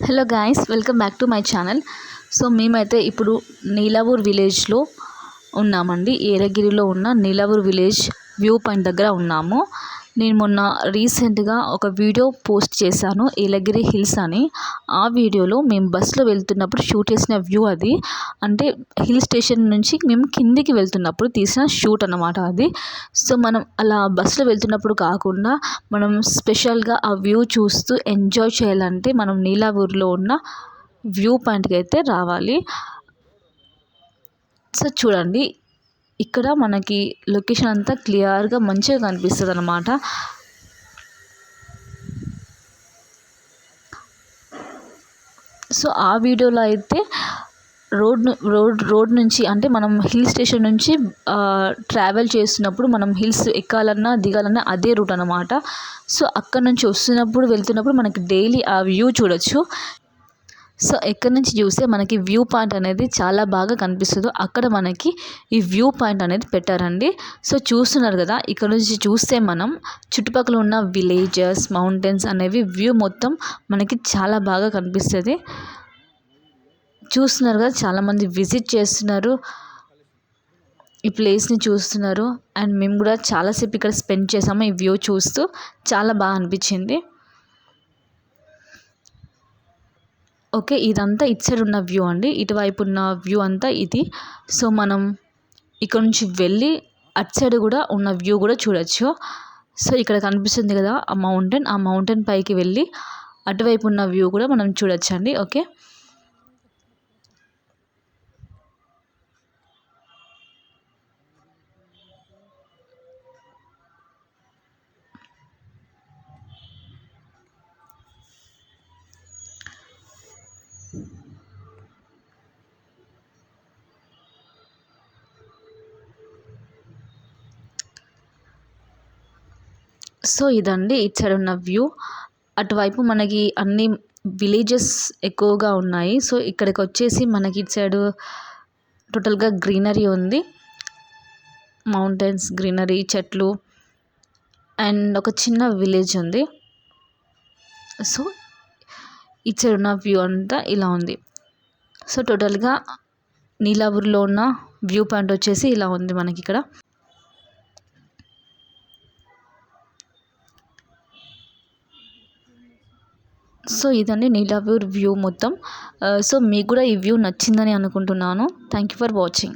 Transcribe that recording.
Hello guys, welcome back to my channel. So మేమైతే ఇప్పుడు నీలావూర్ విలేజ్లో ఉన్నామండి. ఏలగిరిలో ఉన్న నీలావూర్ విలేజ్ వ్యూ పాయింట్ దగ్గర ఉన్నాము. నేను మొన్న రీసెంట్గా ఒక వీడియో పోస్ట్ చేశాను, ఏలగిరి హిల్స్ అని. ఆ వీడియోలో మేము బస్సులో వెళ్తున్నప్పుడు షూట్ చేసిన వ్యూ అది. అంటే హిల్ స్టేషన్ నుంచి మేము కిందికి వెళ్తున్నప్పుడు తీసిన షూట్ అన్నమాట అది. సో మనం అలా బస్సులో వెళ్తున్నప్పుడు కాకుండా మనం స్పెషల్గా ఆ వ్యూ చూస్తూ ఎంజాయ్ చేయాలంటే మనం నీలావూర్లో ఉన్న వ్యూ పాయింట్కి అయితే రావాలి. సో చూడండి, ఇక్కడ మనకి లొకేషన్ అంతా క్లియర్గా మంచిగా కనిపిస్తుంది అన్నమాట. సో ఆ వీడియోలో అయితే రోడ్ నుంచి, అంటే మనం హిల్ స్టేషన్ నుంచి ట్రావెల్ చేస్తున్నప్పుడు మనం హిల్స్ ఎక్కాలన్నా దిగాలన్నా అదే రూట్ అన్నమాట. సో అక్కడ నుంచి వస్తున్నప్పుడు వెళ్తున్నప్పుడు మనకి డైలీ ఆ వ్యూ చూడొచ్చు. సో ఎక్కడి నుంచి చూస్తే మనకి వ్యూ పాయింట్ అనేది చాలా బాగా కనిపిస్తుందో అక్కడ మనకి ఈ వ్యూ పాయింట్ అనేది పెట్టారండి. సో చూస్తున్నారు కదా, ఇక్కడ నుంచి చూస్తే మనం చుట్టుపక్కల ఉన్న విలేజెస్, మౌంటైన్స్ అనేవి వ్యూ మొత్తం మనకి చాలా బాగా కనిపిస్తుంది. చూస్తున్నారు కదా, చాలామంది విజిట్ చేస్తున్నారు, ఈ ప్లేస్ని చూస్తున్నారు. అండ్ మేము కూడా చాలాసేపు ఇక్కడ స్పెండ్ చేసాము ఈ వ్యూ చూస్తూ. చాలా బాగా అనిపించింది. ఓకే, ఇదంతా ఇటు సైడ్ ఉన్న వ్యూ అండి, ఇటువైపు ఉన్న వ్యూ అంతా ఇది. సో మనం ఇక్కడ నుంచి వెళ్ళి అటు సైడ్ కూడా ఉన్న వ్యూ కూడా చూడొచ్చు. సో ఇక్కడ కనిపిస్తుంది కదా ఆ మౌంటైన్ పైకి వెళ్ళి అటువైపు ఉన్న వ్యూ కూడా మనం చూడొచ్చండి. ఓకే, సో ఇదండి ఇటు సైడ్ ఉన్న వ్యూ. అటువైపు మనకి అన్ని విలేజెస్ ఎక్కువగా ఉన్నాయి. సో ఇక్కడికి వచ్చేసి మనకి ఇటు సైడ్ టోటల్గా గ్రీనరీ ఉంది, మౌంటైన్స్, గ్రీనరీ, చెట్లు అండ్ ఒక చిన్న విలేజ్ ఉంది. సో ఇటు సైడ్ ఉన్న వ్యూ అంతా ఇలా ఉంది. సో టోటల్గా నీలావూర్లో ఉన్న వ్యూ పాయింట్ వచ్చేసి ఇలా ఉంది మనకి ఇక్కడ. సో ఇదండి నీలావూర్ వ్యూ మొత్తం. సో మీకు కూడా ఈ వ్యూ నచ్చిందని అనుకుంటున్నాను. Thank you for watching.